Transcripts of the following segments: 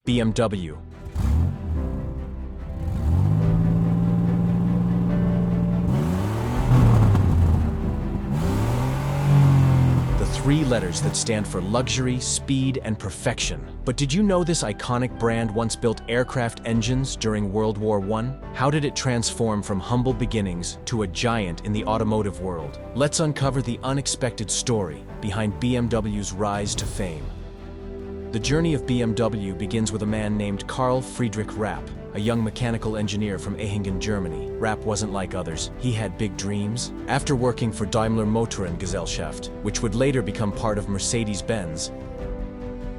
BMW. The three letters that stand for luxury, speed, and perfection. But did you know this iconic brand once built aircraft engines during World War I? How did it transform from humble beginnings to a giant in the automotive world? Let's uncover the unexpected story behind BMW's rise to fame. The journey of BMW begins with a man named Carl Friedrich Rapp, a young mechanical engineer from Ehingen, Germany. Rapp wasn't like others. He had big dreams. After working for Daimler Motorengesellschaft, which would later become part of Mercedes-Benz,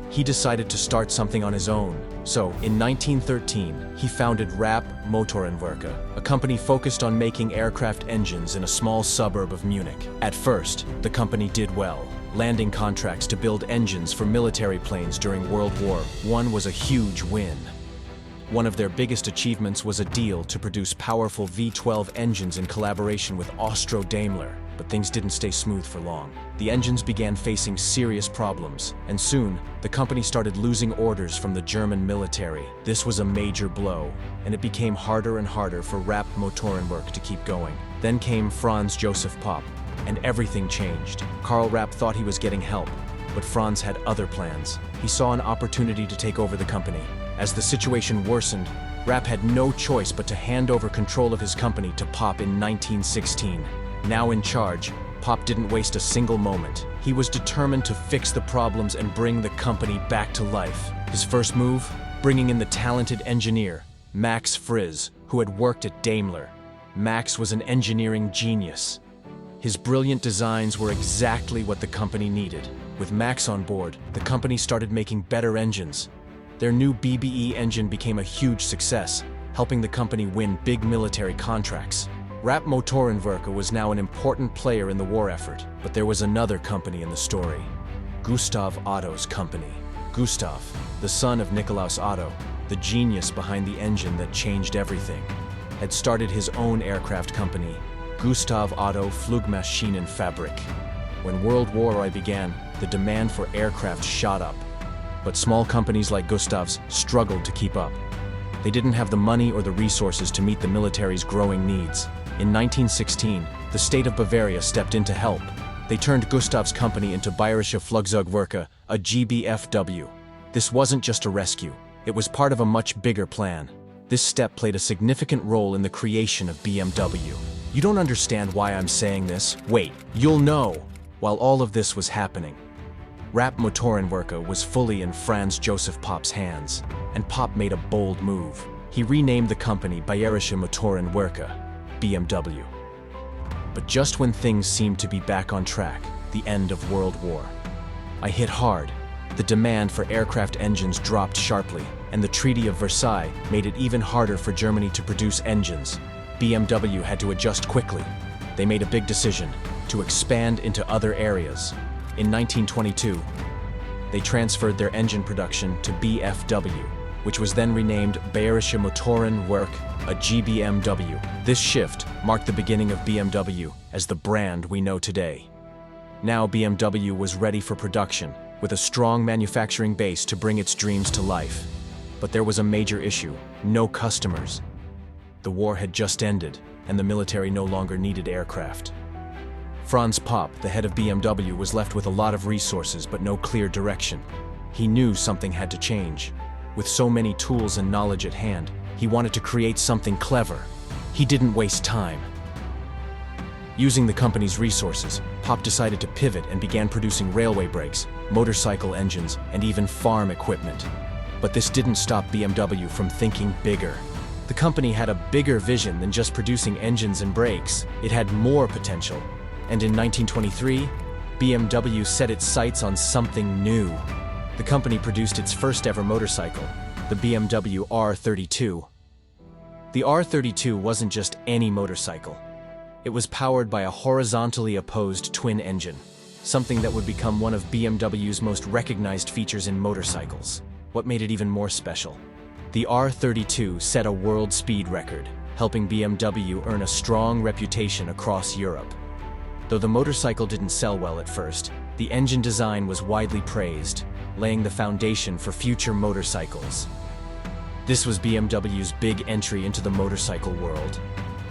he decided to start something on his own. So, in 1913, he founded Rapp Motorenwerke, a company focused on making aircraft engines in a small suburb of Munich. At first, the company did well, landing contracts to build engines for military planes during World War I was a huge win. One of their biggest achievements was a deal to produce powerful V12 engines in collaboration with Austro-Daimler, but things didn't stay smooth for long. The engines began facing serious problems, and soon, the company started losing orders from the German military. This was a major blow, and it became harder and harder for Rapp Motorenwerke to keep going. Then came Franz Joseph Popp, and everything changed. Karl Rapp thought he was getting help, but Franz had other plans. He saw an opportunity to take over the company. As the situation worsened, Rapp had no choice but to hand over control of his company to Popp in 1916. Now in charge, Popp didn't waste a single moment. He was determined to fix the problems and bring the company back to life. His first move? Bringing in the talented engineer, Max Friz, who had worked at Daimler. Max was an engineering genius. His brilliant designs were exactly what the company needed. With Max on board, the company started making better engines. Their new BBE engine became a huge success, helping the company win big military contracts. Rapp Motorenwerke was now an important player in the war effort, but there was another company in the story. Gustav Otto's company. Gustav, the son of Nikolaus Otto, the genius behind the engine that changed everything, had started his own aircraft company, Gustav Otto Flugmaschinenfabrik. When World War I began, the demand for aircraft shot up. But small companies like Gustav's struggled to keep up. They didn't have the money or the resources to meet the military's growing needs. In 1916, the state of Bavaria stepped in to help. They turned Gustav's company into Bayerische Flugzeugwerke, a GBFW. This wasn't just a rescue. It was part of a much bigger plan. This step played a significant role in the creation of BMW. You don't understand why I'm saying this? Wait, you'll know. While all of this was happening, Rapp Motorenwerke was fully in Franz Joseph Popp's hands, and Popp made a bold move. He renamed the company Bayerische Motorenwerke, BMW. But just when things seemed to be back on track, the end of World War I hit hard. The demand for aircraft engines dropped sharply, and the Treaty of Versailles made it even harder for Germany to produce engines. BMW had to adjust quickly. They made a big decision to expand into other areas. In 1922, they transferred their engine production to BFW, which was then renamed Bayerische Motorenwerke, a GBMW. This shift marked the beginning of BMW as the brand we know today. Now BMW was ready for production, with a strong manufacturing base to bring its dreams to life. But there was a major issue: no customers. The war had just ended, and the military no longer needed aircraft. Franz Popp, the head of BMW, was left with a lot of resources but no clear direction. He knew something had to change. With so many tools and knowledge at hand, he wanted to create something clever. He didn't waste time. Using the company's resources, Popp decided to pivot and began producing railway brakes, motorcycle engines, and even farm equipment. But this didn't stop BMW from thinking bigger. The company had a bigger vision than just producing engines and brakes. It had more potential. And in 1923, BMW set its sights on something new. The company produced its first ever motorcycle, the BMW R32. The R32 wasn't just any motorcycle. It was powered by a horizontally opposed twin engine, something that would become one of BMW's most recognized features in motorcycles. What made it even more special? The R32 set a world speed record, helping BMW earn a strong reputation across Europe. Though the motorcycle didn't sell well at first, the engine design was widely praised, laying the foundation for future motorcycles. This was BMW's big entry into the motorcycle world,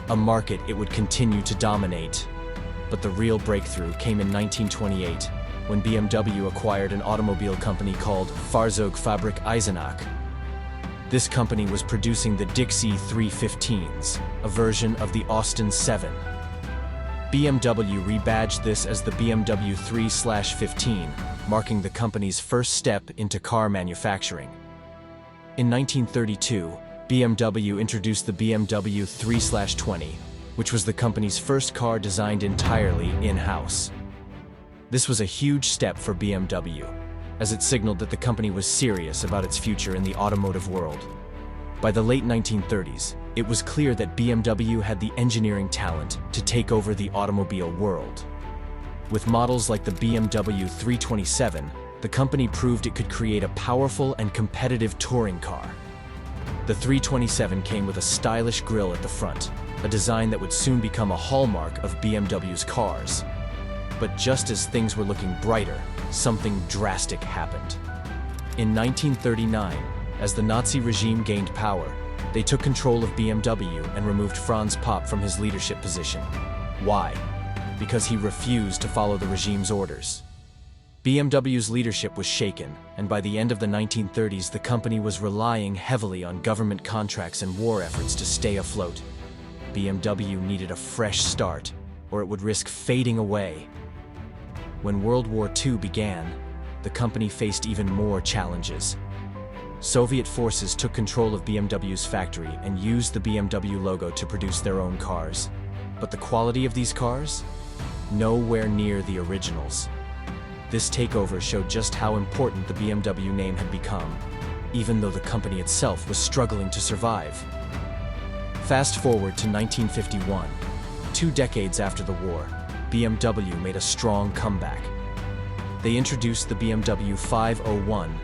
a market it would continue to dominate. But the real breakthrough came in 1928, when BMW acquired an automobile company called Fahrzeugfabrik Eisenach. This company was producing the Dixie 315s, a version of the Austin 7. BMW rebadged this as the BMW 3/15, marking the company's first step into car manufacturing. In 1932, BMW introduced the BMW 3/20, which was the company's first car designed entirely in-house. This was a huge step for BMW, as it signaled that the company was serious about its future in the automotive world. By the late 1930s, it was clear that BMW had the engineering talent to take over the automobile world. With models like the BMW 327, the company proved it could create a powerful and competitive touring car. The 327 came with a stylish grille at the front, a design that would soon become a hallmark of BMW's cars. But just as things were looking brighter, something drastic happened. In 1939, as the Nazi regime gained power, they took control of BMW and removed Franz Popp from his leadership position. Why? Because he refused to follow the regime's orders. BMW's leadership was shaken, and by the end of the 1930s, the company was relying heavily on government contracts and war efforts to stay afloat. BMW needed a fresh start, or it would risk fading away. When World War II began, the company faced even more challenges. Soviet forces took control of BMW's factory and used the BMW logo to produce their own cars. But the quality of these cars? Nowhere near the originals. This takeover showed just how important the BMW name had become, even though the company itself was struggling to survive. Fast forward to 1951. 2 decades after the war, BMW made a strong comeback. They introduced the BMW 501,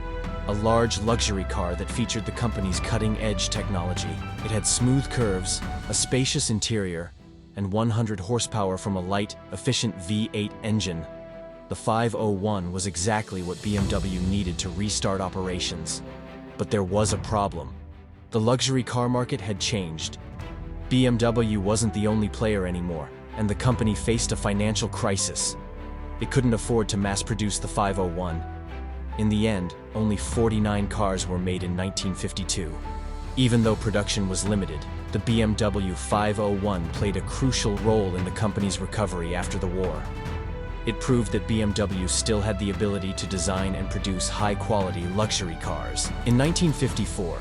a large luxury car that featured the company's cutting-edge technology. It had smooth curves, a spacious interior, and 100 horsepower from a light, efficient V8 engine. The 501 was exactly what BMW needed to restart operations. But there was a problem. The luxury car market had changed. BMW wasn't the only player anymore, and the company faced a financial crisis. It couldn't afford to mass-produce the 501. In the end, only 49 cars were made in 1952. Even though production was limited, the BMW 501 played a crucial role in the company's recovery after the war. It proved that BMW still had the ability to design and produce high-quality luxury cars. In 1954,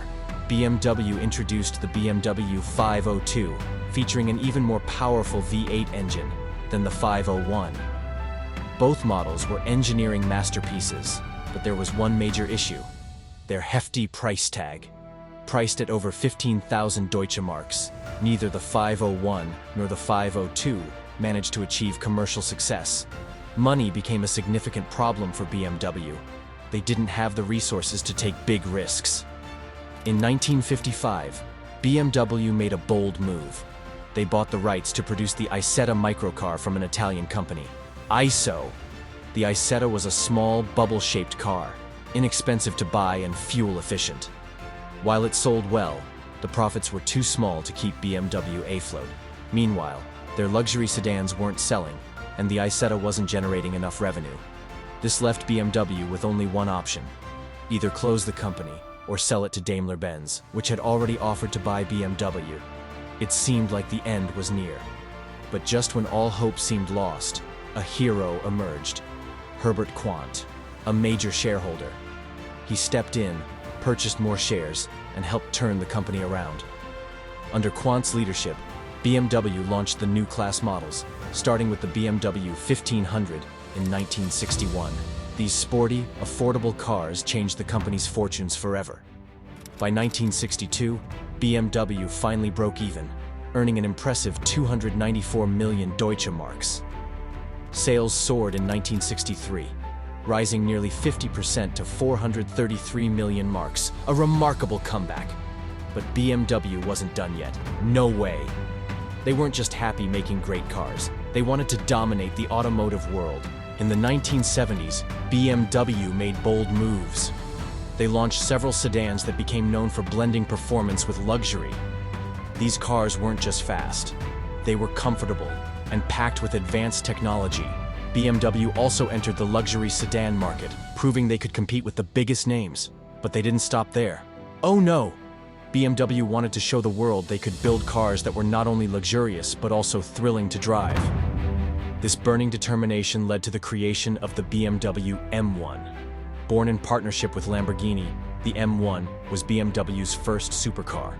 BMW introduced the BMW 502, featuring an even more powerful V8 engine than the 501. Both models were engineering masterpieces, but there was one major issue: their hefty price tag. Priced at over 15,000 Deutsche Marks, neither the 501 nor the 502 managed to achieve commercial success. Money became a significant problem for BMW. They didn't have the resources to take big risks. In 1955, BMW made a bold move. They bought the rights to produce the Isetta microcar from an Italian company, ISO. The Isetta was a small, bubble-shaped car, inexpensive to buy and fuel-efficient. While it sold well, the profits were too small to keep BMW afloat. Meanwhile, their luxury sedans weren't selling, and the Isetta wasn't generating enough revenue. This left BMW with only one option: either close the company or sell it to Daimler-Benz, which had already offered to buy BMW. It seemed like the end was near. But just when all hope seemed lost, a hero emerged: Herbert Quandt, a major shareholder. He stepped in, purchased more shares, and helped turn the company around. Under Quandt's leadership, BMW launched the new class models, starting with the BMW 1500 in 1961. These sporty, affordable cars changed the company's fortunes forever. By 1962, BMW finally broke even, earning an impressive 294 million Deutsche Marks. Sales soared in 1963, rising nearly 50% to 433 million marks, a remarkable comeback. But BMW wasn't done yet. No way. They weren't just happy making great cars. They wanted to dominate the automotive world. In the 1970s, BMW made bold moves. They launched several sedans that became known for blending performance with luxury. These cars weren't just fast. They were comfortable and packed with advanced technology. BMW also entered the luxury sedan market, proving they could compete with the biggest names. But they didn't stop there. Oh no! BMW wanted to show the world they could build cars that were not only luxurious but also thrilling to drive. This burning determination led to the creation of the BMW M1. Born in partnership with Lamborghini, the M1 was BMW's first supercar.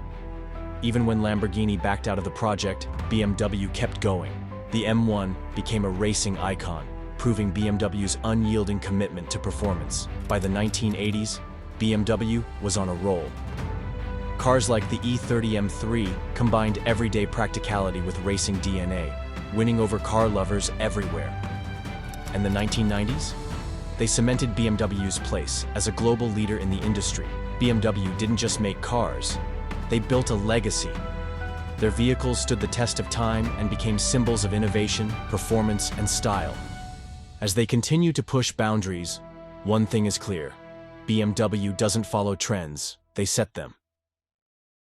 Even when Lamborghini backed out of the project, BMW kept going. The M1 became a racing icon, proving BMW's unyielding commitment to performance. By the 1980s, BMW was on a roll. Cars like the E30 M3 combined everyday practicality with racing DNA, winning over car lovers everywhere. And the 1990s? They cemented BMW's place as a global leader in the industry. BMW didn't just make cars, they built a legacy. Their vehicles stood the test of time and became symbols of innovation, performance, and style. As they continue to push boundaries, one thing is clear: BMW doesn't follow trends, they set them.